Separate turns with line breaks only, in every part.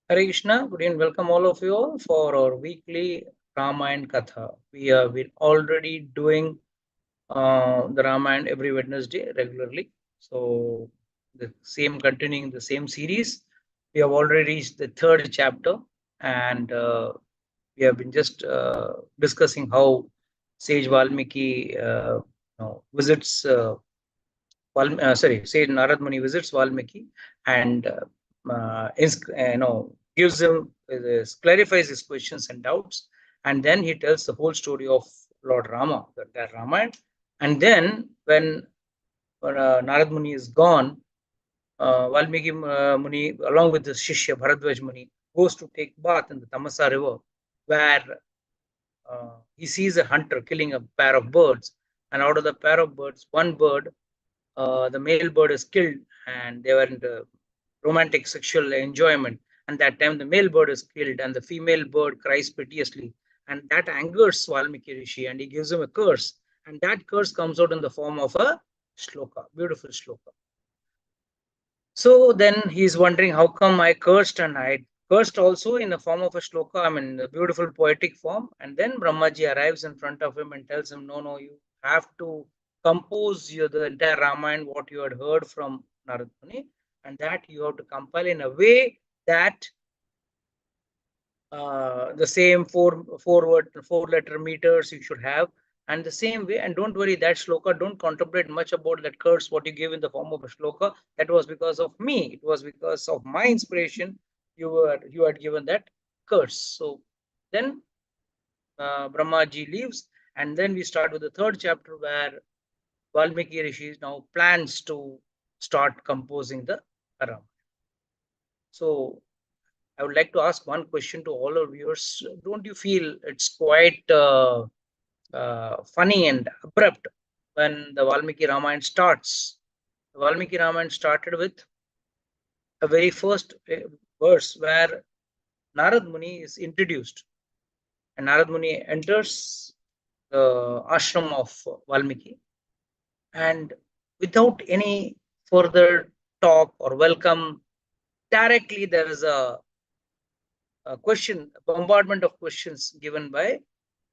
Hare Krishna, good evening, welcome all of you all for our weekly Ramayana Katha. We have been already doing the Ramayana every Wednesday regularly. So the same continuing the same series. We have already reached the third chapter, and we have been just discussing how Sage Valmiki visits Sage Narad Muni visits Valmiki and gives him clarifies his questions and doubts, and then he tells the whole story of Lord Rama, that Ramayana. And then when Narad Muni is gone, Valmiki Muni, along with his Shishya Bharadwaj Muni, goes to take bath in the Tamasa river, where he sees a hunter killing a pair of birds, and out of the pair of birds, one bird, the male bird is killed, and they were in the romantic sexual enjoyment. And that time, the male bird is killed, and the female bird cries piteously, and that angers Valmiki Rishi, and he gives him a curse, and that curse comes out in the form of a shloka, beautiful shloka. So then he's wondering, how come I cursed, and I cursed also in the form of a shloka, I mean, a beautiful poetic form. And then Brahmaji arrives in front of him and tells him, no, you have to compose the entire Ramayana, what you had heard from Narad Muni, and that you have to compile in a way that the same four letter meters you should have, and the same way. And don't worry, that shloka, don't contemplate much about that curse what you gave in the form of a shloka. That was because of me, it was because of my inspiration you had given that curse. So then Brahmaji leaves, and then we start with the third chapter, where Valmiki Rishi now plans to start composing the Ramayana. So I would like to ask one question to all our viewers. Don't you feel it's quite funny and abrupt when the Valmiki Ramayana starts? The Valmiki Ramayana started with a very first verse where Narad Muni is introduced, and Narad Muni enters the ashram of Valmiki, and without any further talk or welcome, directly there is a question, a bombardment of questions given by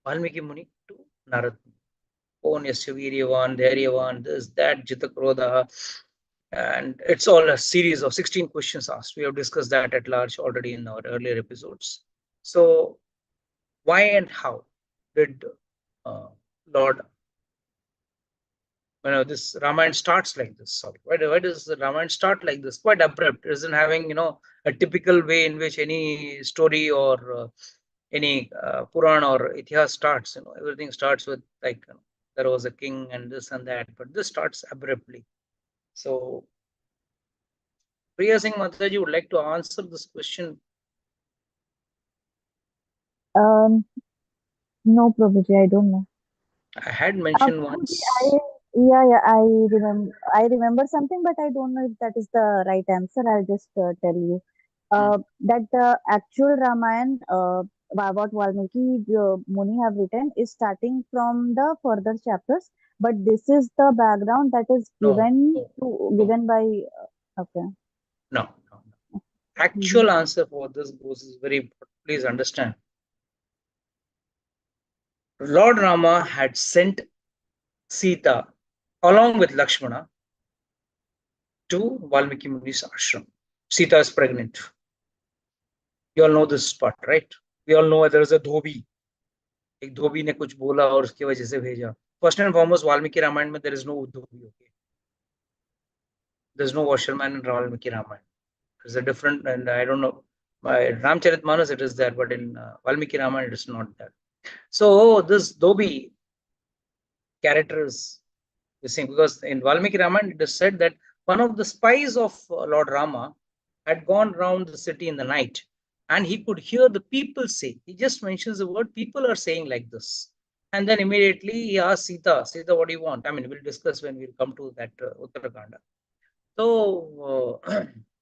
Valmiki Muni to Narad Muni. Ponyasya Viryavan, Dhairyavan, this, that, Jitakrodha. And it's all a series of 16 questions asked. We have discussed that at large already in our earlier episodes. So, why and how did Lord, this Ramayana starts like this? Sorry, why does the Ramayana start like this? Quite abrupt. It isn't having, a typical way in which any story or any Puran or Itihas starts. Everything starts with like, there was a king and this and that, but this starts abruptly. So, Priya Singh Mataji would like to answer this question.
Um, no, Prabhuji, I don't know.
I had mentioned
Prabhuji,
once.
yeah, I remember something, but I don't know if that is the right answer. I'll just tell you.
Hmm.
That the actual Ramayana, what Valmiki Muni have written is starting from the further chapters, but this is the background that is
No, no, no,
given by. Okay.
no, no.
Mhm.
Actual answer for this goes is very important. Please understand. Lord Rama had sent Sita along with Lakshmana to Valmiki Muni's ashram. Sita is pregnant. You all know this part, right? We all know there is a dhobi. एक धोबी ने कुछ बोला और उसकी वजह से भेजा. First and foremost, Valmiki Ramayana में there is no dhobi. Okay, there's no washerman in Valmiki Ramayana. It's a different, and I don't know. By Ramcharitmanas it is there, but in Valmiki Ramayana it is not there. So this dhobi character is missing, because in Valmiki Ramayana it is said that one of the spies of Lord Rama had gone around the city in the night, and he could hear the people say, he just mentions the word, people are saying like this. And then immediately he asked Sita, what do you want? I mean, we'll discuss when we'll come to that Uttarakanda. So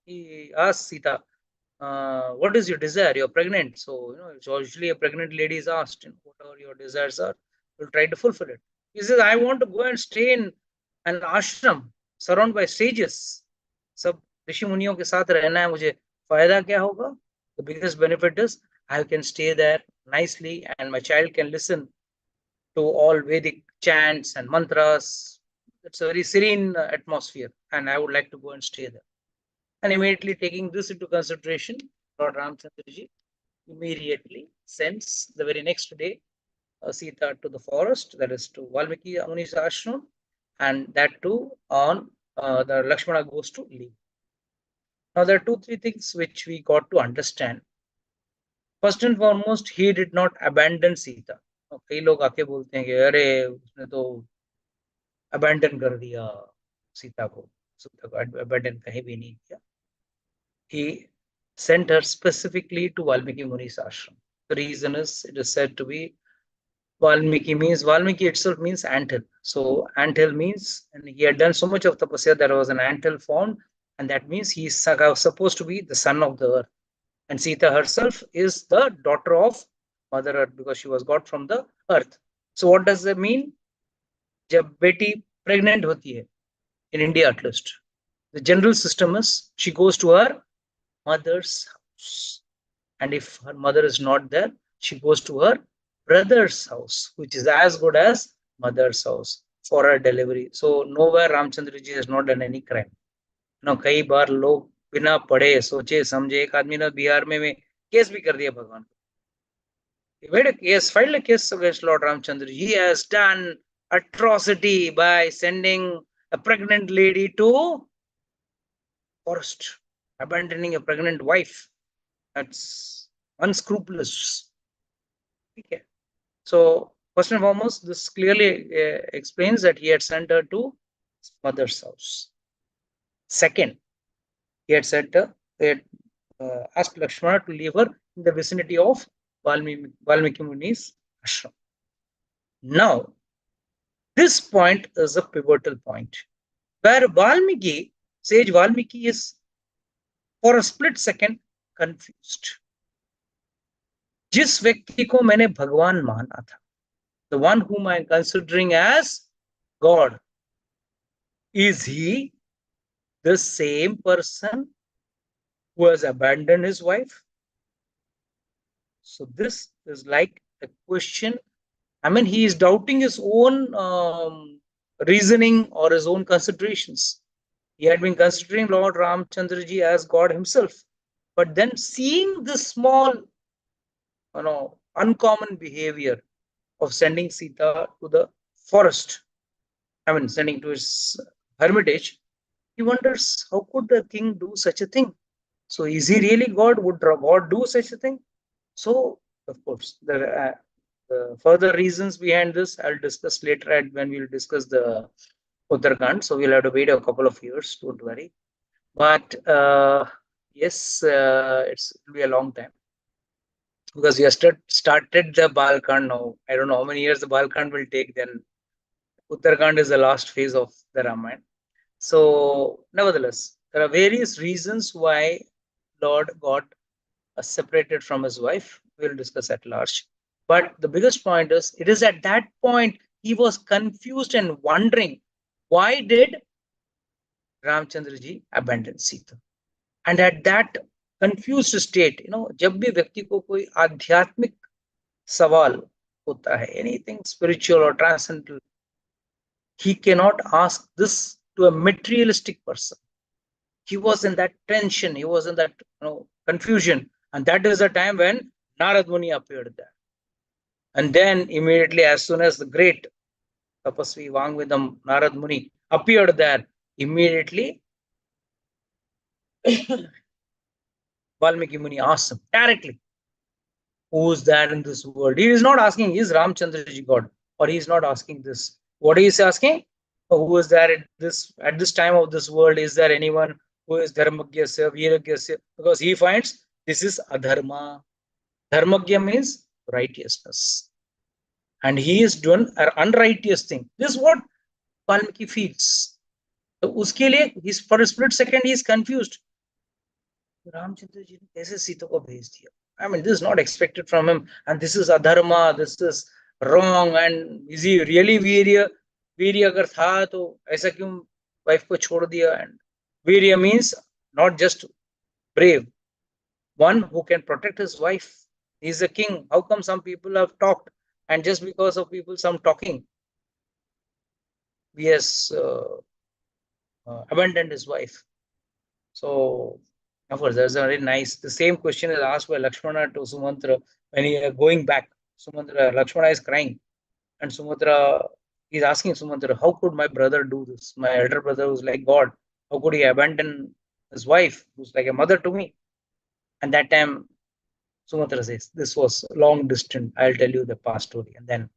he asked Sita, what is your desire? You're pregnant. So, it's usually a pregnant lady is asked, whatever your desires are, you'll try to fulfill it. He says, I want to go and stay in an ashram surrounded by sages. सब ऋषि मुनियों के साथ रहना है मुझे. फायदा क्या होगा? The biggest benefit is I can stay there nicely and my child can listen to all Vedic chants and mantras. It's a very serene atmosphere, and I would like to go and stay there. And immediately taking this into consideration, Lord Ramchandraji immediately sends the very next day Sita to the forest, that is to Valmiki Muni's ashram, and that too on the Lakshmana goes to leave. Now there are 2-3 things which we got to understand. First and foremost, he did not abandon Sita. कई लोग आके बोलते हैं कि अरे उसने तो abandon कर दिया सीता को अबैंडन कहीं भी नहीं किया. He sent her specifically to Valmiki Muni's ashram. The reason is it is said to be Valmiki itself means anthill. So anthill means, and he had done so much of tapasya, there was an anthill found, and that means he is supposed to be the son of the earth. And Sita herself is the daughter of Mother Earth because she was got from the earth. So what does that mean? जब बेटी pregnant होती है, in India at least, the general system is she goes to her mother's house. And if her mother is not there, she goes to her brother's house, which is as good as mother's house for her delivery. So nowhere Ramchandra ji has not done any crime. Now, कई बार लोग बिना पढ़े सोचे समझे एक आदमी ने बिहार में केस भी कर दिया भगवान को. He made a case, filed a case against Lord Ramchandra. He has done atrocity by sending a pregnant lady to forest, abandoning a pregnant wife. That's unscrupulous. Okay. So first and foremost, this clearly explains that he had sent her to his mother's house. Second, he had sent her, he had asked Lakshmana to leave her in the vicinity of Valmiki Muni's ashram. Now, this point is a pivotal point where sage Valmiki is for a split second confused. जिस व्यक्ति को मैंने भगवान माना था, the one whom I am considering as God, is he the same person who has abandoned his wife? So this is like a question. I mean, he is doubting his own reasoning or his own considerations. He had been considering Lord Ramchandra ji as God himself, but then seeing this small, uncommon behavior of sending Sita to the forest, I mean, sending to his hermitage, he wonders, how could the king do such a thing? So is he really God? Would God do such a thing? So, of course, the further reasons behind this, I'll discuss later when we'll discuss the Uttarakhand. So we'll have to wait a couple of years, don't worry. But yes, it'll be a long time. Because we have started the Balkand now. I don't know how many years the Balkand will take, then Uttarakhand is the last phase of the Ramayana. So, nevertheless, there are various reasons why Lord got separated from his wife. We'll discuss at large. But the biggest point is, it is at that point he was confused and wondering, why did Ramchandra ji abandon Sita? And at that confused state, जब भी व्यक्ति को कोई आध्यात्मिक सवाल होता है, anything spiritual or transcendental, he cannot ask this to a materialistic person. He was in that tension, he was in that confusion, and that is the time when Narad Muni appeared there. And then immediately, as soon as the great Tapasvi Vangvidam Narad Muni appeared there, immediately Valmiki Muni asked him directly, who is there in this world? He is not asking, is Ramchandra ji God? Or he is not asking this. What he is asking? Who is there at this time of this world? Is there anyone who is Dharmagyasya, Viragyasya? Because he finds this is adharma. Dharmagya means righteousness. And he is doing an unrighteous thing. This is what Valmiki feels. So uske liye, for a split second, he is confused. Ramchandra ji ne kaise Sita ko bhej diya? I mean, this is not expected from him, and this is adharma, this is wrong, and is he really वीर्य अगर था तो ऐसा क्यों wife को छोड़ दिया? And वीर्य means not just brave, one who can protect his wife. He's a king. How come some people have talked, and just because of people some talking, he has abandoned his wife? So, of course, that's a very nice. The same question is asked by Lakshmana to Sumantra when he is going back. Lakshmana is crying, and Sumatra is asking Sumantra, "How could my brother do this? My elder brother was like God. How could he abandon his wife, who's like a mother to me?" And that time, Sumatra says, "This was long distant. I'll tell you the past story," and then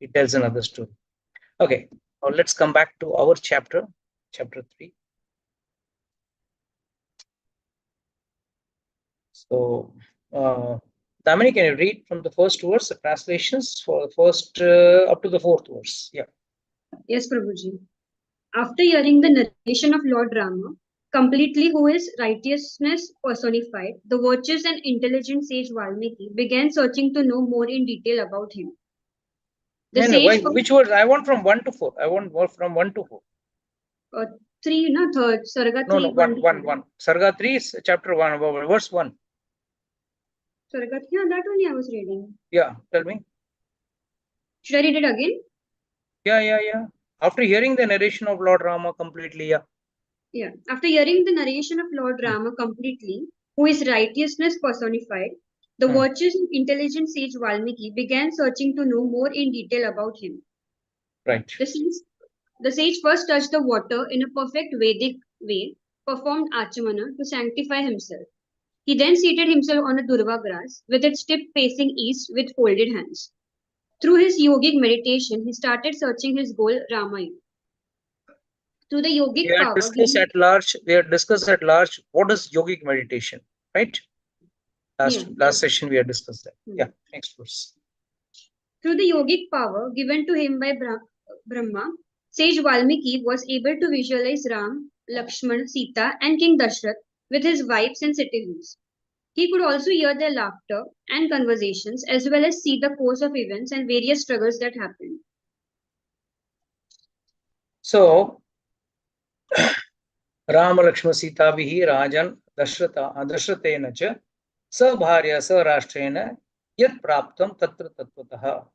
he tells another story. Okay, now let's come back to our chapter 3. So, Damini, can you read from the first verse, the translations for the first up to the fourth verse? Yeah.
Yes, Prabhuji. After hearing the narration of Lord Rama, completely who is righteousness personified, the virtuous and intelligent sage Valmiki began searching to know more in detail about him.
Which words? I want from 1 to 4. I want more from 1 to 4.
3, no, third. Sarga 3.
No, 1. Sarga 3 is chapter 1, verse 1.
Sarga 3, yeah, that only I was reading.
Yeah, tell me.
Should I read it again?
Yeah. After hearing the narration of Lord Rama completely, yeah.
Yeah. After hearing the narration of Lord Rama completely, who is righteousness personified, the virtuous and intelligent sage Valmiki began searching to know more in detail about him.
Right.
The sage first touched the water in a perfect Vedic way, performed Achamana to sanctify himself. He then seated himself on a durva grass, with its tip facing east with folded hands. Through his yogic meditation, he started searching his goal, Ramayana. Through the yogic power.
We have discussed at large what is yogic meditation, right? Last session we have discussed that. Yeah, next verse.
Through the yogic power given to him by Brahma, sage Valmiki was able to visualize Ram, Lakshman, Sita, and King Dashrath with his wives and citizens. He could also hear their laughter and conversations, as well as see the course of events and various struggles that happened.
So, Rama Lakshmana Sita Vihi Rajan Dashratena cha Sabharya Sarashtrena Yat Praptam Tatra Tatvatah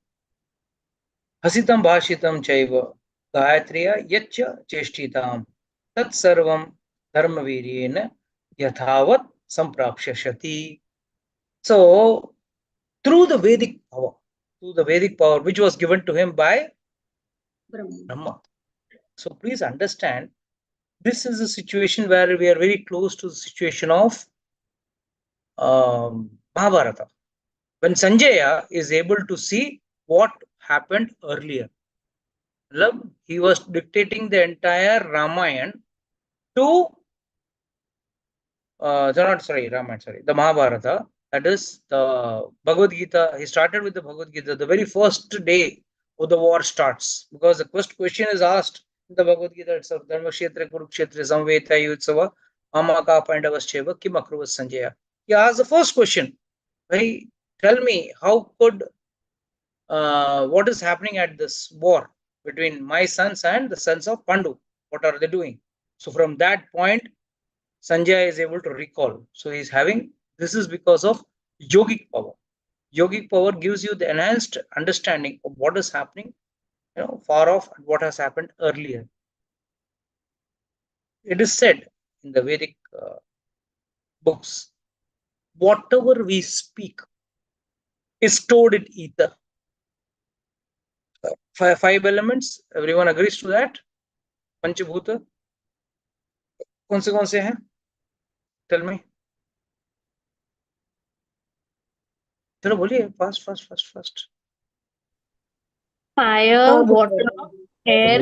Hasitam Bhashitam Chaiva Gayatriya Yatcha Cheshtitam Tat Sarvam Dharmaviryena Yathavat Samprapshashati. So, through the Vedic power which was given to him by Brahma. So, please understand, this is a situation where we are very close to the situation of Mahabharata. When Sanjaya is able to see what happened earlier. He was dictating the entire Ramayana to the Mahabharata. That is the Bhagavad Gita. He started with the Bhagavad Gita the very first day of the war starts, because the first question is asked in the Bhagavad Gita itself. Dharma Kshetra Kurukshetra Samveta Yutsava Amaka Pandavascheva Kim Akruvas Sanjaya. He asked the first question. Hey, tell me, how could what is happening at this war between my sons and the sons of Pandu? What are they doing? So from that point, Sanjay is able to recall. So he's having, this is because of yogic power. Yogic power gives you the enhanced understanding of what is happening, far off, and what has happened earlier. It is said in the Vedic books, whatever we speak is stored in ether. Five elements, everyone agrees to that? Panchabhuta. कौन से हैं? Tell me. चलो बोलिए, fast.
Fire, water, air.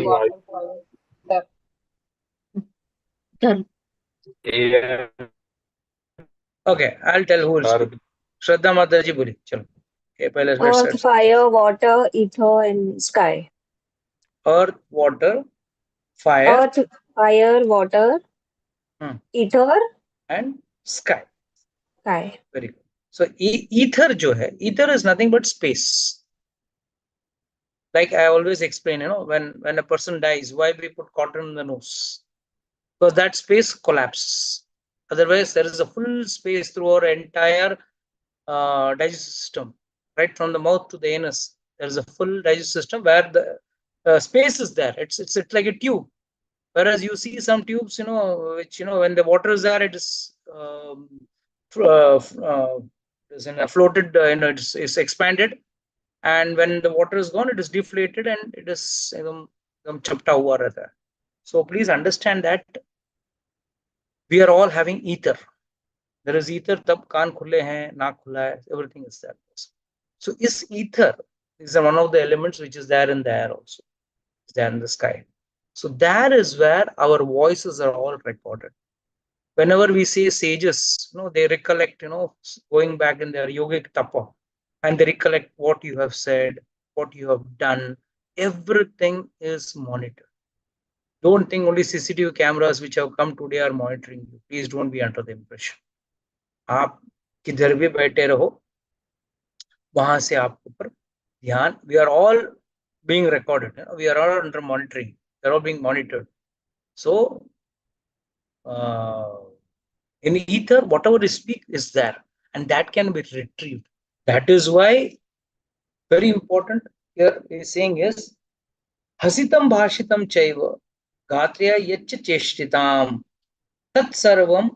Okay, I'll tell who will speak. Shraddha Mataji बोली, चलो. Okay, पहले
Earth, fire, water, ether, and sky.
Earth, water, fire.
Earth, fire, water, ether,
and sky.
Sky.
Very good. So ether जो है, ether is nothing but space. Like I always explain, when a person dies, why we put cotton in the nose? Because that space collapses. Otherwise, there is a full space through our entire digestive system, right from the mouth to the anus. There is a full digestive system where the space is there. It's like a tube. Whereas you see some tubes, which when the water is there, it is floated. It's expanded, and when the water is gone, it is deflated and it is chapta hua rehta hai. So please understand that we are all having ether. There is ether, tab kaan khule hain, naak khula hai, everything is there. So is ether is one of the elements which is there in the air also, is there in the sky. So that is where our voices are all recorded. Whenever we say sages, they recollect, going back in their yogic tapa, and they recollect what you have said, what you have done. Everything is monitored. Don't think only CCTV cameras which have come today are monitoring you. Please don't be under the impression. आप किधर भी बैठे रहो, वहां से आपके ऊपर ध्यान. We are all being recorded. We are all under monitoring. They are all being monitored. So in ether, whatever you speak is there, and that can be retrieved. That is why very important here is saying is hasitam bhashitam chaiva gatriya yach cheshtitam tat sarvam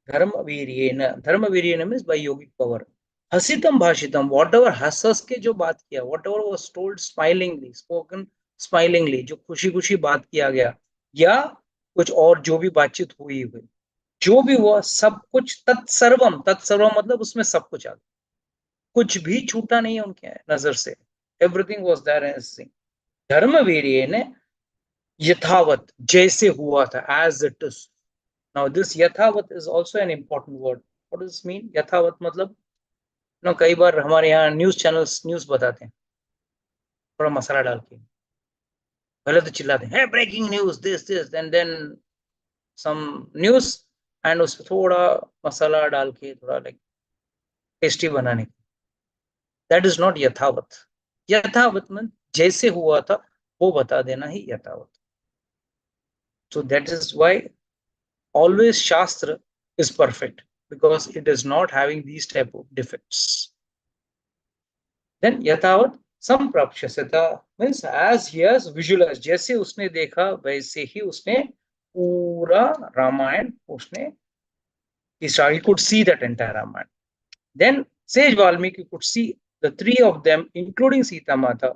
dharma viryena. Dharma viryena means by yogic power. Hasitam bhashitam, whatever hasas ke jo baat kiya, whatever was told smilingly, spoken smilingly, जो खुशी खुशी बात किया गया या कुछ और जो भी बातचीत हुई जो भी हुआ सब कुछ तत्सर्वम. तत्सर्वम मतलब उसमें सब कुछ आ गया, कुछ भी छूटा नहीं है उनके नजर से. एवरीथिंग वाज देयर एज धर्म वीर्य ने यथावत जैसे हुआ था, as it is. Now this यथावत is also an important word. What does mean यथावत? मतलब कई बार हमारे यहाँ न्यूज चैनल्स न्यूज बताते हैं थोड़ा मसाला डाल के. पहले तो चिल्लाते हैं breaking news this and then some news and उसमें थोड़ा मसाला डाल के थोड़ा लाइक टेस्टी बनाने की. दैट इज नॉट यथावत. यथावत में जैसे हुआ था वो बता देना ही यथावत. So that is why always Shastra is perfect, because it is not having these type of defects. Then yathavat samprapshyasata means as he has visualized. जैसे उसने देखा वैसे ही उसने पूरा रामायण उसने he could see that entire Ramayana. Then sage Valmiki could see the three of them, including Sita Mata.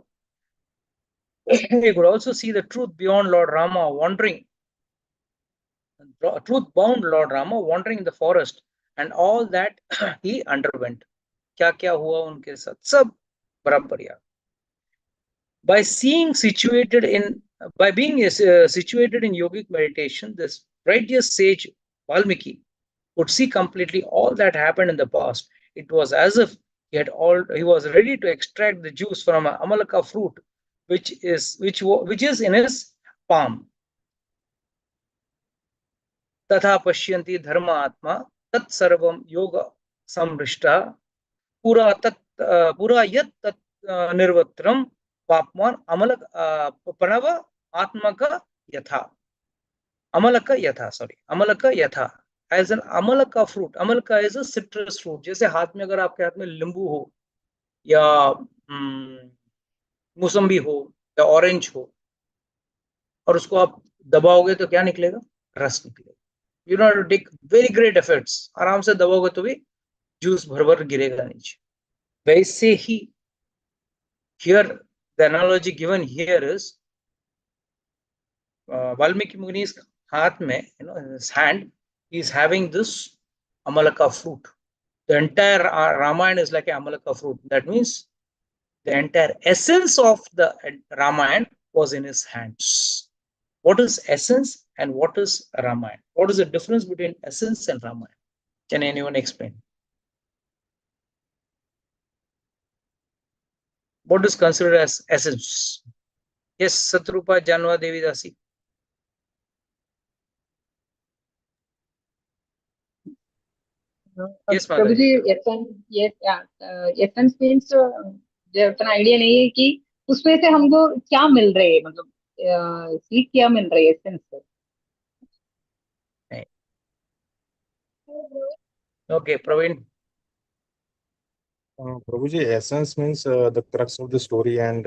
He could also see the truth beyond Lord Rama wandering, truth-bound Lord Rama wandering in the forest, and all that he underwent. क्या क्या हुआ उनके साथ सब बराबर यार. By being situated in yogic meditation, this righteous sage Valmiki could see completely all that happened in the past. It was as if he was ready to extract the juice from an amalaka fruit, which is in his palm. तथा पश्यन्ति धर्म आत्मा तत्सर्वं योग समृष्टा पुरा यत् तत् निर्वत्रम पापमान अमलक प्रणव आत्मक यथा. अमलक यथा, सॉरी, अमलक यथा एज एन अमलका फ्रूट. अमलका इज अ सिट्रस फ्रूट. जैसे हाथ में, अगर आपके हाथ में नींबू हो या मौसम्बी हो या ऑरेंज हो और उसको आप दबाओगे तो क्या निकलेगा? रस निकलेगा. You know, to take very great efforts. आराम से दबाओगे तो भी जूस भर भर गिरेगा नीचे. वैसे ही here the analogy given here is Valmiki Muni's हाथ में, in his hand, he is having this amalaka fruit. The entire Ramayana is like a amalaka fruit. That means the entire essence of the Ramayana was in his hands. What is essence and what is Ramayana? What is the difference between essence and Ramayana? Can anyone explain? What is considered as essence? Yes, Satrupa Janva Devi Dasi. Yes,
Prabhu ji, essence means जो उतना idea नहीं है कि उसमें से हमको क्या मिल रही है, मतलब सीख क्या मिल रही है एसेंस से.
Okay, Praveen.
Prabhuji, essence means the crux of the story, and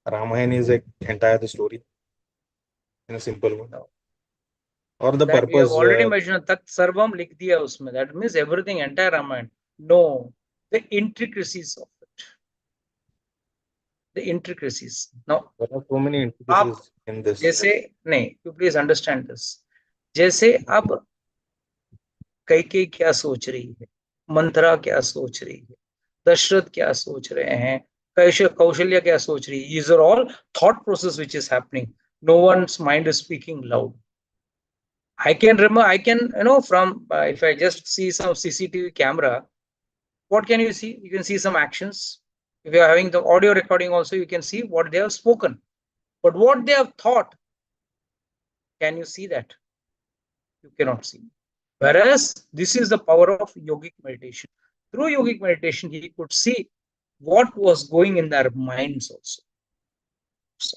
Ramayana is like entire the story in a simple word.
No.
Or the
That we have
purpose.
already mentioned. Tat sarvam likh diya usme. That means everything, entire Ramayana. No, the intricacies of it. The intricacies. Now,
There are so many
आप
intricacies in this.
जैसे नहीं, you please understand this. जैसे अब कैकेयी क्या सोच रही है, मंथरा क्या सोच रही है, दशरथ क्या सोच रहे हैं, कौशल्या क्या सोच रही है. These are all thought process which is happening. No one's mind is speaking loud. I can remember, I can, from if I just see some CCTV camera, what can you see? You can see some actions. If you are having the audio recording also, you can see what they have spoken. But what they have thought, can you see that? You cannot see. Whereas this is the power of yogic meditation. Through yogic meditation, he could see what was going in their minds also.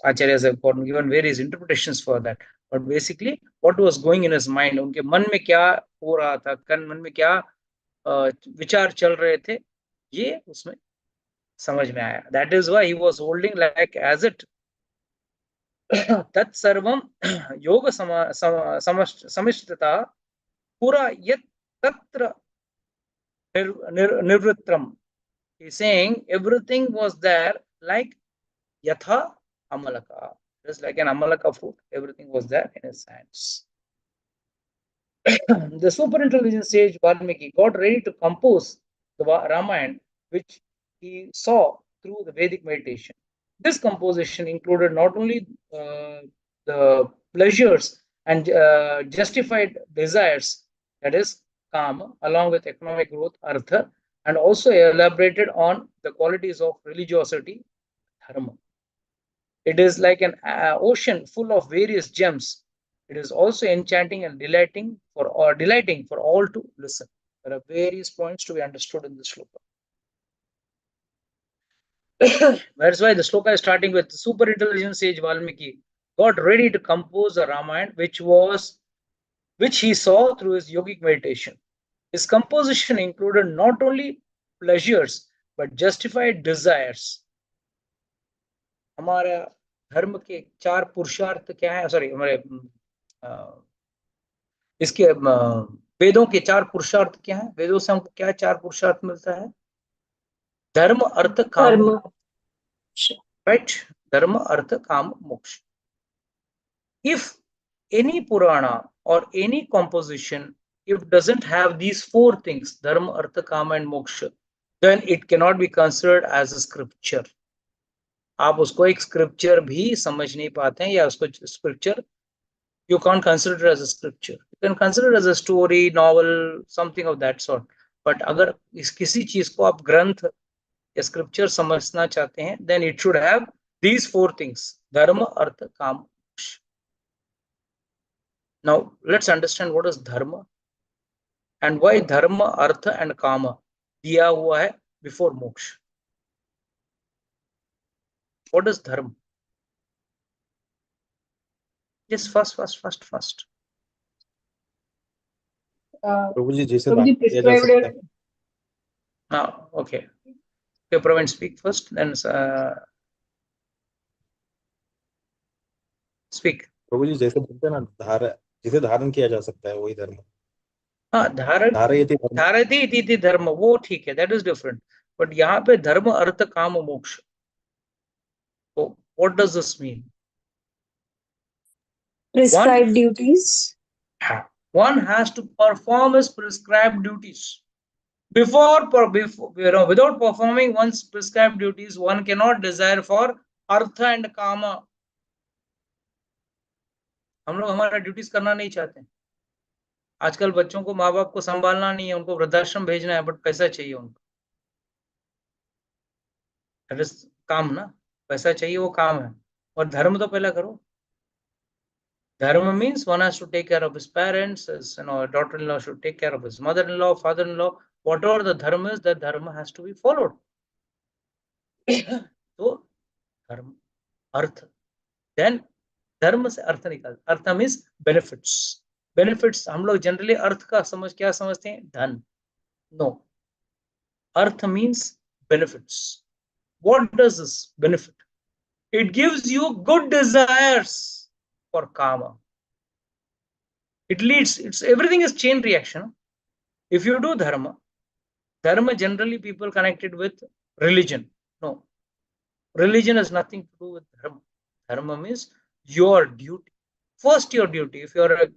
Acharyas have given various interpretations for that. But basically, what was going in his mind, उनके मन में क्या हो रहा था, मन में क्या विचार चल रहे थे, ये उसमें समझ में आया. That is why he was holding like as it तत्सर्वम योग समिष्टता पूरा यत् तत्र nirvritram. He's saying everything was there like yatha amalaka. Just like an amalaka fruit, everything was there in his hands. The super intelligent sage Valmiki got ready to compose the Ramayana, which he saw through the Vedic meditation. This composition included not only the pleasures and justified desires, that is, kama, along with economic growth, artha, and also elaborated on the qualities of religiosity, dharma. It is like an ocean full of various gems. It is also enchanting and delighting for all to listen. There are various points to be understood in this sloka. That's why the sloka is starting with super intelligent sage Valmiki got ready to compose a Ramayana, which he saw through his yogic meditation. His composition included not only pleasures but justified desires. हमारा धर्म के 4 पुरुषार्थ क्या है? Sorry, हमारे इसके वेदों के 4 पुरुषार्थ क्या है? वेदों से हमको क्या 4 पुरुषार्थ मिलता है? धर्म, अर्थ, काम, राइट? धर्म, अर्थ, काम, मोक्ष. If any Purana or any composition, if doesn't have these 4 things, dharma, artha, kama and moksha, then it cannot be considered as a scripture. आप उसको एक scripture भी समझ नहीं पाते हैं, या उसको scripture, you can't consider it as a scripture. You can consider it as a story, novel, something of that sort. But अगर किसी चीज को आप ग्रंथ या scripture समझना चाहते हैं, then it should have these 4 things: dharma, artha, kama, moksha. Now, let's understand what is dharma and why dharma, artha and kama diya hua hai before moksha. What is dharma? Yes, fast.
Prabhuji, जैसे
Prabhuji
दान किया जा
prescribed
सकता है.
Okay. Okay, Praveen, speak first, then speak.
प्रभुजी जैसे बोलते हैं ना, जिसे धारण किया जा सकता है वही धर्म.
हाँ, धारयति इति धर्म, वो ठीक है, that is different. But यहाँ पे धर्म, अर्थ, काम, मोक्ष. So what does this mean?
Prescribed duties.
One has to perform his prescribed duties. Without performing one's prescribed duties, one cannot desire for artha and kama. हम लोग हमारा ड्यूटीज करना नहीं चाहते. आजकल बच्चों को माँ बाप को संभालना नहीं है, उनको वृद्धाश्रम भेजना है, बट पैसा चाहिए उनको. काम ना, पैसा चाहिए, वो काम है. और धर्म तो पहले करो. Dharma means one has to take care of his parents, his, a daughter-in-law should take care of his mother-in-law, father-in-law. Whatever the dharma is, that dharma has to be followed. So, dharma, artha. Then, dharma से अर्थ निकाल. Artha means benefits. Benefits हम लोग generally अर्थ का क्या समझते हैं? धन. No. Artha means benefits. What does this benefit? It gives you good desires for karma. It leads, everything is chain reaction. If you do dharma generally people connect it with religion. No. Religion has nothing to do with dharma. Dharma means your duty. First, your duty. If you're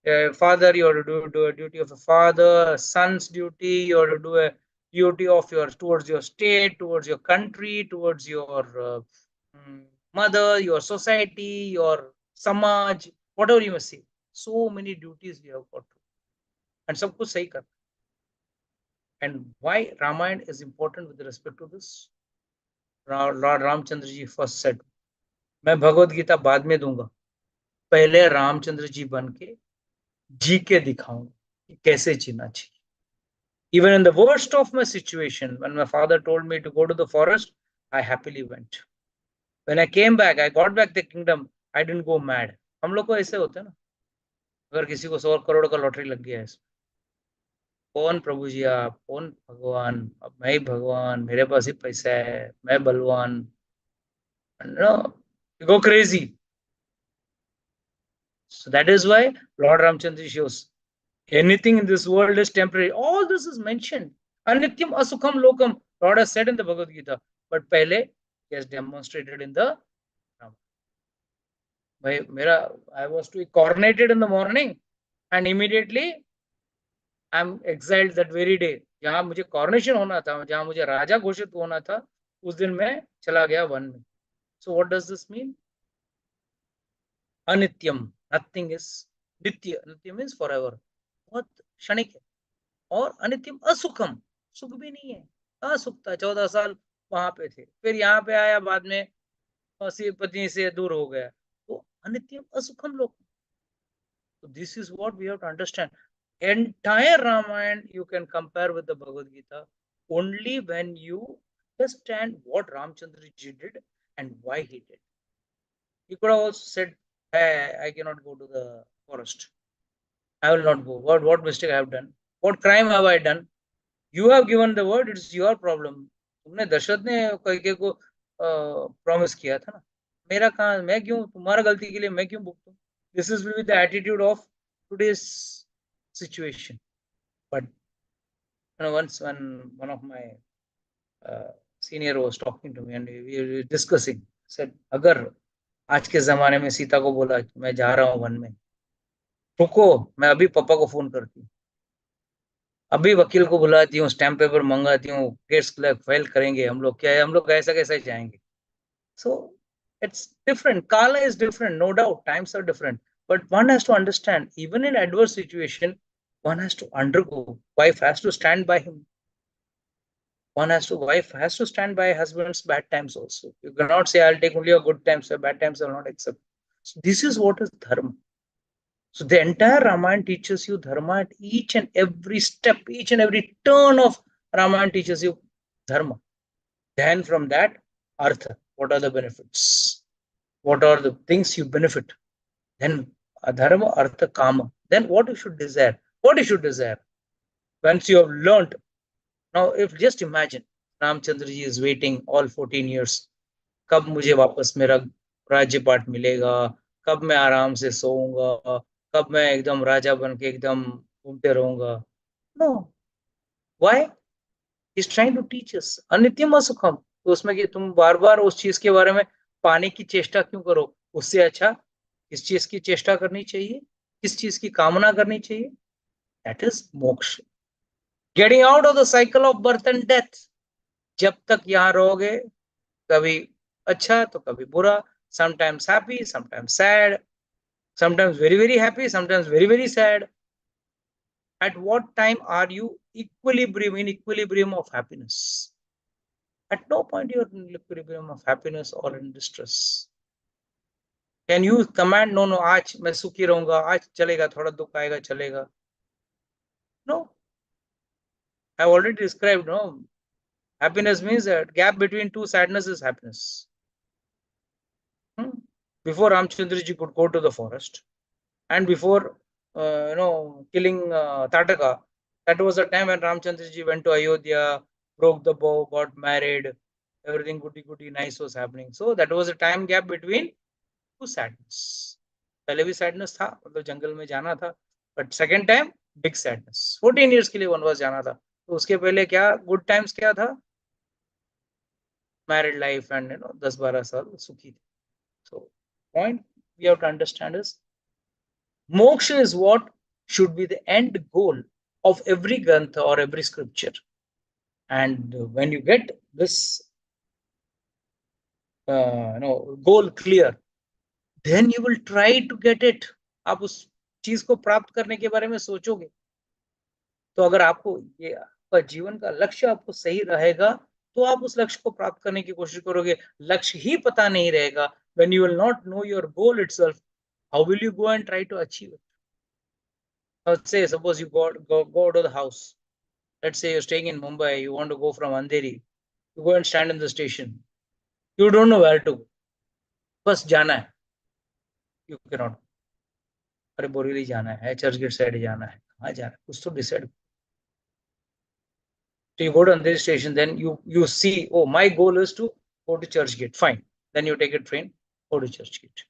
a father, you have to do a duty of a father. A son's duty, you have to do a duty of towards your state, towards your country, towards your mother, your society, your samaj, whatever you must say. So many duties we have got to, and सब कुछ सही कर. And why Ramayana is important with respect to this? Lord Ramchandra ji first said, मैं भगवत गीता बाद में दूंगा, पहले रामचंद्र जी बन के जी के दिखाऊंगा कि कैसे जीना चाहिए. Even in the worst of my situation, when my father told me to go to the forest, I happily went. When I came back, I got back the kingdom, I didn't go mad. हम लोग को ऐसे होता है ना, अगर किसी को 100 करोड़ का लॉटरी लग गया है, कौन प्रभु जी आप, कौन भगवान, अब मैं ही भगवान, मेरे पास ही पैसा है, मैं बलवान, you go crazy. So that is why Lord Ramchandra shows anything in this world is temporary. All this is mentioned. Anityam asukham lokam, Lord has said in the Bhagavad Gita, but pehle he has demonstrated in the Rama. I was to be coronated in the morning and immediately I am exiled that very day. जहां मुझे coronation होना था, जहां मुझे राजा घोषित होना था, उस दिन मैं चला गया वन में. So what does this mean? Anityam, nothing is nitya. Nitya means forever. बहुत क्षणिक है. और अनित्यम असुखम, सुख भी नहीं है, असुख था. 14 साल वहां पे थे, फिर यहाँ पे आया, बाद में पत्नी से दूर हो गया, तो अनित्यम असुखम लोग. So this is what we have to understand. Entire Ramayana you can compare with the Bhagavad Gita only when you understand what Ramchandra ji did and why he did. He could have also said, hey, I cannot go to the forest. I will not go. What mistake I have done? What crime have I done? You have given the word, it's your problem. तुमने दशरथ ने कैकेयी को promise किया था ना, मेरा कहाँ, मैं क्यों, तुम्हारा गलती के लिए मैं क्यों भुगतूं? This is will be the attitude of today's situation. But once when one of my senior was talking to me and we were discussing, said, अगर आज के जमाने में सीता को बोला मैं जा रहा हूँ वन में, रुको, मैं अभी पापा को फोन करती हूँ, अभी वकील को बुलाती हूँ, स्टैम्प पेपर मंगाती हूँ, केस फाइल करेंगे हम लोग, क्या है, हम लोग कैसा कैसा जाएंगे. So it's different. Kala is different, no doubt. Times are different, but one has to understand, even in adverse situation, one has to undergo. Wife has to stand by him. Wife has to stand by husband's bad times also. You cannot say, I'll take only your good times, your bad times I will not accept. So this is what is dharma. So the entire Ramayana teaches you dharma at each and every step, each and every turn of Ramayana teaches you dharma. Then from that, artha, what are the benefits? What are the things you benefit? Then dharma, artha, kama. Then what you should desire? What you should desire? Once you have learned, now if just imagine, Ramchandra ji is waiting all 14 years. कब मुझे वापस मेरा राज्य पाठ मिलेगा, कब मैं आराम से सोऊंगा, कब मैं एकदम राजा बन के एकदम घूमते रहूंगा. No. Why? He's trying to teach us अनित्यम असुखम. तो उसमें कि तुम बार बार उस चीज के बारे में पाने की चेष्टा क्यों करो? उससे अच्छा किस चीज की चेष्टा करनी चाहिए, किस चीज की कामना करनी चाहिए? That is मोक्ष. Getting out of the cycle of birth and death. जब तक यहाँ रहोगे, कभी अच्छा तो कभी बुरा, sometimes happy, sometimes sad, sometimes very very happy, sometimes very very sad. At what time are you in equilibrium of happiness? At no point you are in equilibrium of happiness or in distress. Can you command, no, आज मैं सुखी रहूंगा, आज चलेगा, थोड़ा दुख आएगा चलेगा? No. I have already described, no. Happiness means a gap between two sadness is happiness. Before Ramchandra ji could go to the forest, and before killing Tataka, That was the time when Ramchandra ji went to Ayodhya, broke the bow, got married, everything goody nice was happening. So that was a time gap between two sadness. पहले भी sadness था, मतलब जंगल में जाना था, but second time big sadness. 14 years के लिए वनवास जाना था. तो उसके पहले क्या good times क्या था? Married life and 10-12 साल सुखी थी. So point we have to understand is moksha is what should be the end goal of every grantha or every scripture. And when you get this goal clear, then you will try to get it. आप उस चीज को प्राप्त करने के बारे में सोचोगे. तो अगर आपको ये आपका जीवन का लक्ष्य आपको सही रहेगा तो आप उस लक्ष्य को प्राप्त करने की कोशिश करोगे. लक्ष्य ही पता नहीं रहेगा, when you will not know your goal itself, how will you go and try to achieve it? Let's say, suppose you go to the house. Let's say you're staying in Mumbai, you want to go from Andheri. You go and stand in the station. You don't know where to go. बस जाना है. You cannot. अरे बोरीवली जाना है, Churchgate side जाना है, कहाँ जाना है, कुछ तो decide. So you go to Andheri station, then you see, oh, my goal is to go to Churchgate. Fine. Then you take a train, go to Churchgate.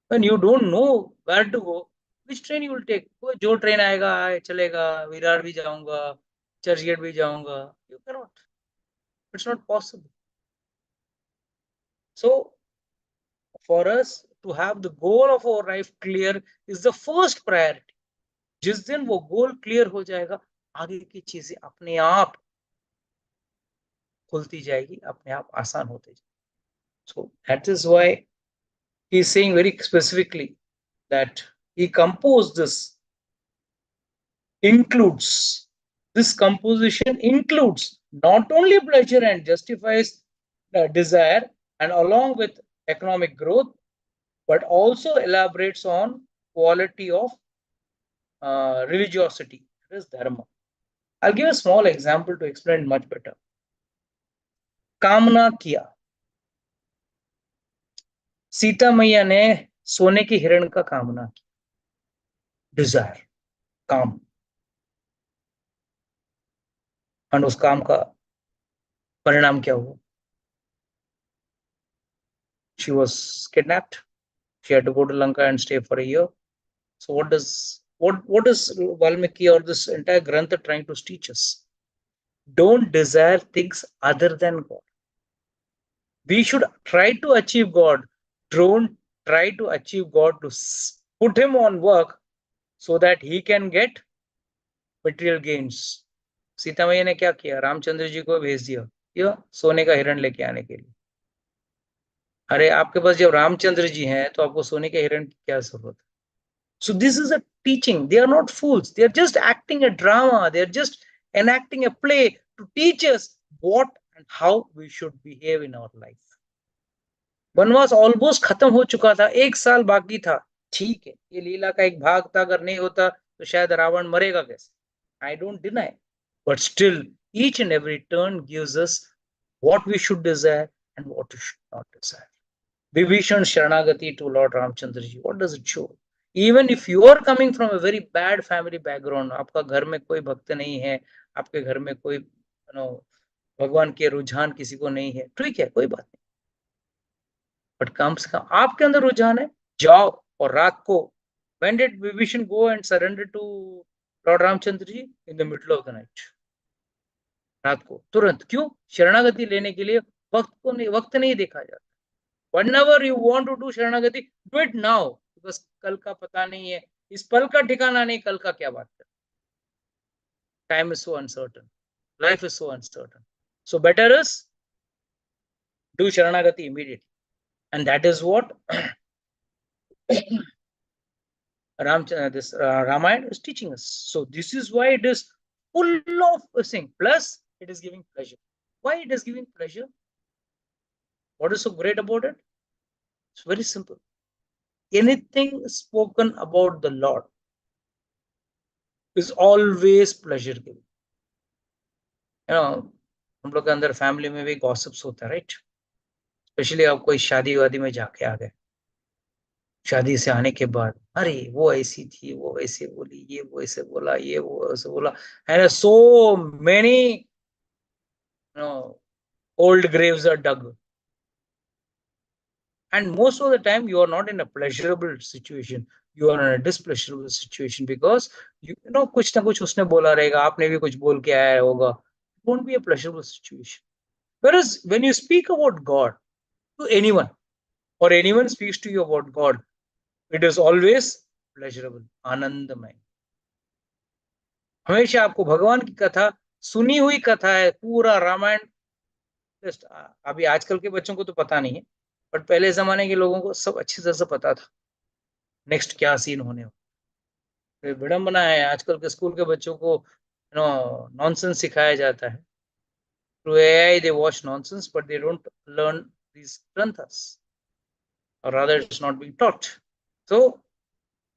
When you don't know where to go, which train you will take? जो train आएगा चलेगा, विरार भी जाऊंगा, चर्चगेट भी जाऊंगा. You cannot. It's not possible. So for us to have the goal of our life clear is the first priority. जिस दिन वो goal clear हो जाएगा, आगे की चीजें अपने आप खुलती जाएगी, अपने आप आसान होते जाएगी. So that is why he is saying very specifically that he composed this. This composition includes not only pleasure and justifies desire, and along with economic growth, but also elaborates on quality of religiosity, that is dharma. I'll give a small example to explain much better. कामना किया, सीता मैया ने सोने की हिरण का कामना किया. डिजायर, काम. और उस काम का परिणाम क्या हुआ? She was kidnapped. She had to go to Lanka and stay for a year. So what is Valmiki or this entire Grantha trying to teach us? Don't desire things other than God. We should try to achieve God. Don't try to achieve God to put him on work so that he can get material gains. Sita मैया ने क्या किया? रामचंद्र जी को भेज दिया ये सोने का हिरण लेके आने के लिए. अरे आपके पास जब रामचंद्र जी हैं तो आपको सोने के हिरण की क्या जरूरत है? So this is a teaching. They are not fools. They are just acting a drama. They are just enacting a play to teach us what and how we should behave in our life. वनवास almost खत्म हो चुका था, 1 साल बाकी था. ठीक है, ये लीला का एक भाग था. अगर नहीं होता तो शायद रावण मरेगा कैसे? I don't deny. But still, each and every turn gives us what we should desire and what we should not desire. Vibhishan Sharanagati to Lord Ramchandra ji. What does it show? Even if you are coming from a very bad family background, आपका घर में कोई भक्त नहीं है, आपके घर में कोई भगवान के रुझान किसी को नहीं है, ठीक है, कोई बात नहीं. बट कम से कम आपके अंदर रुझान है, जाओ और रात को. When did Vibhishan go and surrender to Lord Ramchandra ji? In the middle of the night. रात को, तुरंत. क्यों? शरणागति लेने के लिए वक्त नहीं देखा जाता. Whenever you want to do शरणागति, do it now, because कल का पता नहीं है, इस पल का ठिकाना नहीं, कल का क्या बात है. Time is so uncertain, life is so uncertain. So better is do शरणागति immediately, and that is what Ramayana is teaching us. So this is why it is full of thing. Plus, it is giving pleasure. Why it is giving pleasure? What is so great about it? It's very simple. Anything spoken about the Lord is always pleasure giving. हम लोग के अंदर family में भी gossips होता है, right? Specially आप कोई शादी वादी में जाके आ गए, शादी से आने के बाद, अरे वो ऐसी थी, वो वैसे बोली, ये वो ऐसे बोला, ये वो ऐसे बोला, and so many old graves are dug. And most of the time you are not in a pleasurable situation, you are in a displeasurable situation, because you know कुछ ना कुछ उसने बोला रहेगा, आपने भी कुछ बोल के आया होगा. It won't be a pleasurable situation. Whereas when you speak about God to anyone, or anyone speaks to you about God, it is always pleasurable, आनंदमय. हमेशा आपको भगवान की कथा, सुनी हुई कथा है, पूरा रामायण. अभी आजकल के बच्चों को तो पता नहीं है, बट पहले जमाने के लोगों को सब अच्छी तरह से पता था नेक्स्ट क्या सीन होने वाला. विडंबना है, आजकल के स्कूल के बच्चों को नॉनसेंस सिखाया जाता है. Through AI they watch nonsense, but they don't learn these granthas, or rather it's not being taught. So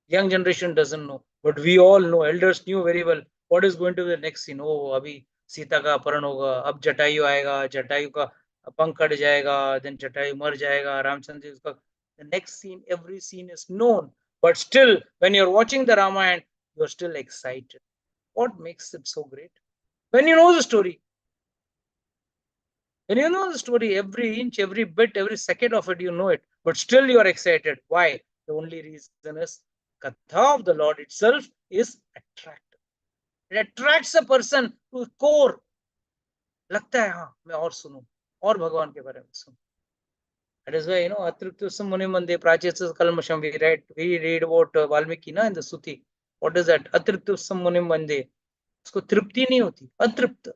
young generation doesn't know, but we all know, elders knew very well what is going to be the next scene. Oh, अभी सीता का अपहरण होगा, अब जटायु आएगा, जटायु का पंख cut जाएगा, then Jatayu मर जाएगा, रामचंद्र जी उसका. The next scene, every scene is known, but still when you're watching the Ramayana, you're still excited. What makes it so great? When you know the story. When you know the story, every inch, every bit, every second of it, you know it, but still you are excited. Why? The only reason is Katha of the Lord itself is attractive. It attracts a person to core. लगता है हाँ मैं और सुनूं, और भगवान के बारे में सुनूं. That is why, Atriptusam Muni Mande Prachesas Kalmasham, we read about Valmiki na in the Suti. What is that? Atriptusam Muni Mande. उसको तृप्ति नहीं होती, अतृप्त.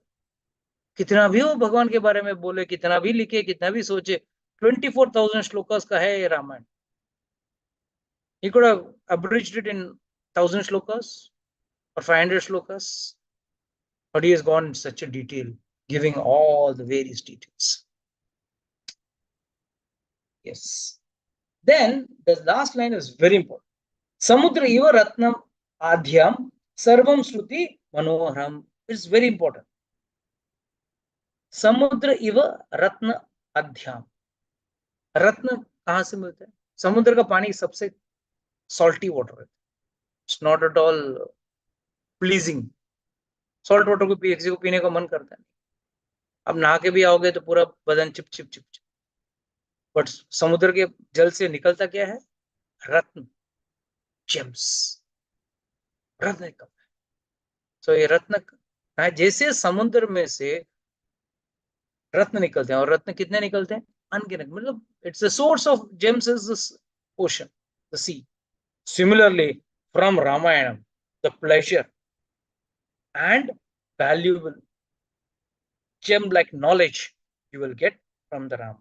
कितना भी वो भगवान के बारे में बोले, कितना भी लिखे, कितना भी सोचे, 24,000 श्लोकास का है ये Ramayan. He could have abridged it in 1,000 shlokas or 500 shlokas, but he has gone in such a detail, giving all the various details. Yes. Then the last line is very important. Samudra iva ratnam adhyam sarvam shruti manoharam. It's very important. समुद्र इव रत्न अध्याम. रत्न कहां से मिलता है? समुद्र का पानी सबसे सॉल्टी वाटर है. It's not at all pleasing. Salt water को किसी को पीने का मन करता है. अब नहा के भी आओगे तो पूरा बदन chip chip chip chip. But समुद्र के जल से निकलता क्या है? रत्न, जेम्स. रत्न कब है? सो ये रत्न जैसे समुद्र में से रत्न निकलते हैं, और रत्न कितने निकलते हैं? अनगिनत. मतलब it's the source of gems is this ocean, the sea. Similarly, from Ramayana, the pleasure and valuable gem-like knowledge you will get from the Ram.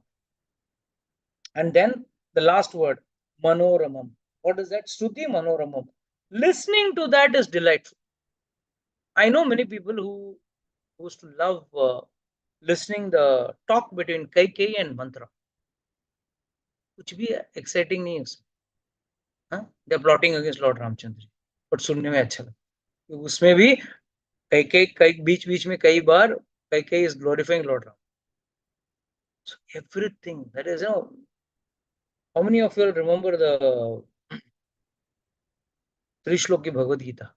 And then the last word, Manoramam. What is that? Shruti Manoramam. Listening to that is delightful. I know many people who used to love listening the talk between Kaikeyi and Mantra. कुछ भी exciting नहीं है उसमें. They are plotting against Lord Ramchandra, but सुनने में अच्छा लगता. उसमें भी कई बीच में कई बार Kaikeyi is glorifying Lord Ram. So everything that is, how many of you remember the Trishloki Bhagavad Gita?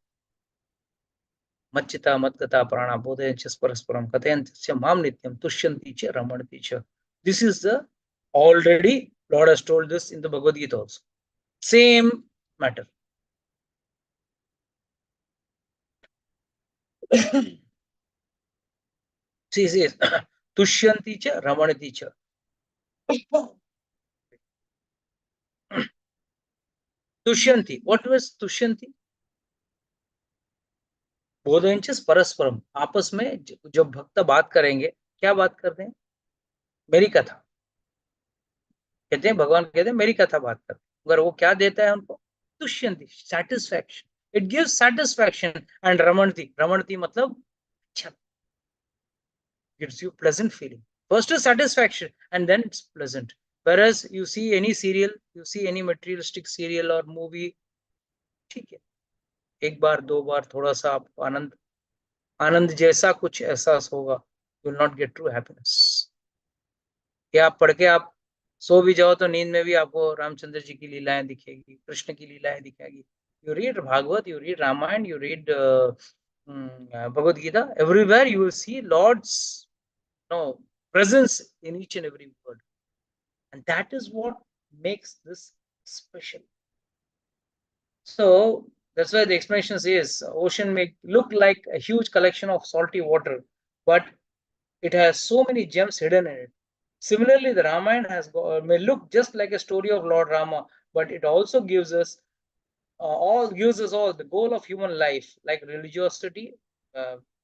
Machita Matkata Prana Bodhayancha Parasparam Kathayantasya Mam Nityam Tushyanti Cha Ramanati Cha. This is the already Lord has told this in the Bhagavad Gita also. Same matter. See, says Tushyanti Cha Ramanati Cha. Tushyanti. What was Tushyanti? बोधयंच परस्परम. आपस में जब भक्त बात करेंगे, क्या बात करते हैं? मेरी कथा कहते हैं. भगवान कहते हैं मेरी कथा बात कर. अगर वो क्या देता है उनको? तुष्यंती, satisfaction. It gives satisfaction. And रमणती, रमणती मतलब अच्छा, gives you pleasant feeling. First is satisfaction and then it's pleasant. Whereas you see any serial, you see any materialistic serial or movie, ठीक है, एक बार दो बार थोड़ा सा आपको आनंद जैसा कुछ एहसास होगा. You will not get true happiness. या आप पढ़ के आप सो भी जाओ तो नींद में भी आपको रामचंद्र जी की लीलाएं दिखेगी, कृष्ण की लीलाएं दिखेगी. You read Bhagavad, you read Ramayana, you read Bhagavad Gita. Everywhere you will see Lord's presence in each and every word, and that is what makes this special. So that's why the explanation says ocean may look like a huge collection of salty water, but it has so many gems hidden in it. Similarly, the Ramayana may look just like a story of Lord Rama, but it also gives us all the goal of human life, like religiosity,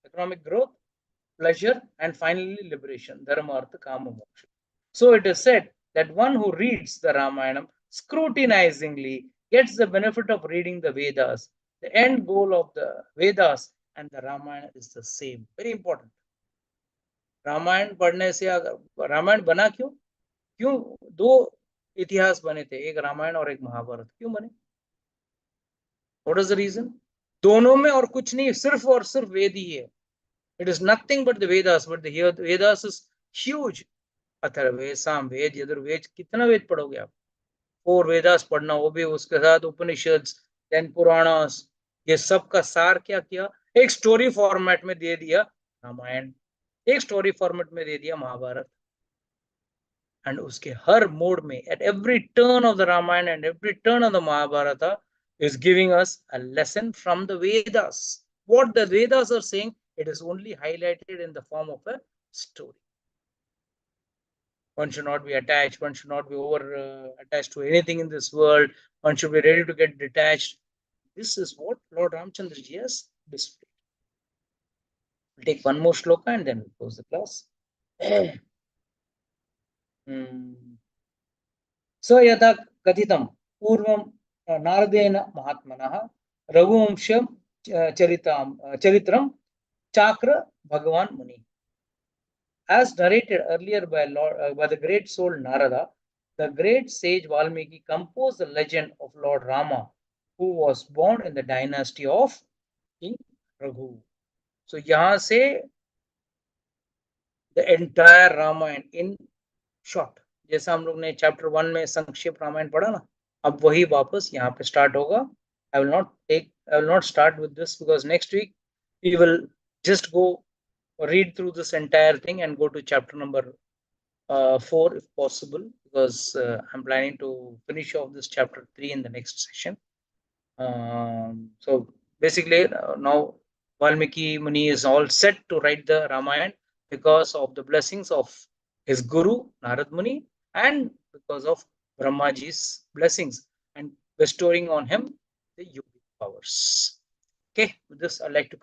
economic growth, pleasure, and finally liberation, dharma, artha, kama, moksha. So it is said that one who reads the Ramayana scrutinizingly gets the benefit of reading the Vedas. The end goal of the Vedas and the Ramayana is the same. Very important. Ramayan पढ़ने से रामायण बना क्यों दो इतिहास बने थे, एक रामायण और एक महाभारत. क्यों बने? What is the reason? दोनों में और कुछ नहीं, सिर्फ और सिर्फ वेद ही है. It is nothing but the Vedas, but the Vedas is huge. Atharvaveda, Samaveda, Yajurveda, कितना वेद पढ़ोगे आप? 4 वेदास पढ़ना, वो भी उसके साथ उपनिषद, देन पुराणास, ये सब का सार क्या किया? एक स्टोरी फॉर्मेट में दे दिया रामायण, एक स्टोरी फॉर्मेट में दे दिया महाभारत. एंड उसके हर मोड में, at every turn of the Ramayana and every turn of the Mahabharata is giving us a lesson from the Vedas. What the Vedas are saying, it is only highlighted in the form of a story. One should not be attached. One should not be over attached to anything in this world. One should be ready to get detached. This is what Lord Ramchandra ji has displayed. We'll take one more shloka and then we'll close the class. So yatha kathitam purvam नारदेन महात्मनः Raghuvamsham चरितram chakra Bhagavan Muni. As narrated earlier by the great soul Narada, the great sage Valmiki composed the legend of Lord Rama, who was born in the dynasty of King Raghu. So यहाँ से the entire Ramayana in short, जैसा हम लोग ने chapter 1 में संक्षेप रामायण पढ़ा ना, अब वही वापस यहाँ पे स्टार्ट होगा. I will not start with this because next week we will just go read through this entire thing and go to chapter number 4 if possible, because I'm planning to finish off this chapter 3 in the next session. So basically now Valmiki Muni is all set to write the Ramayana because of the blessings of his guru Narad Muni and because of Brahmaji's blessings and bestowing on him the yogic powers. Okay, with this I'd like to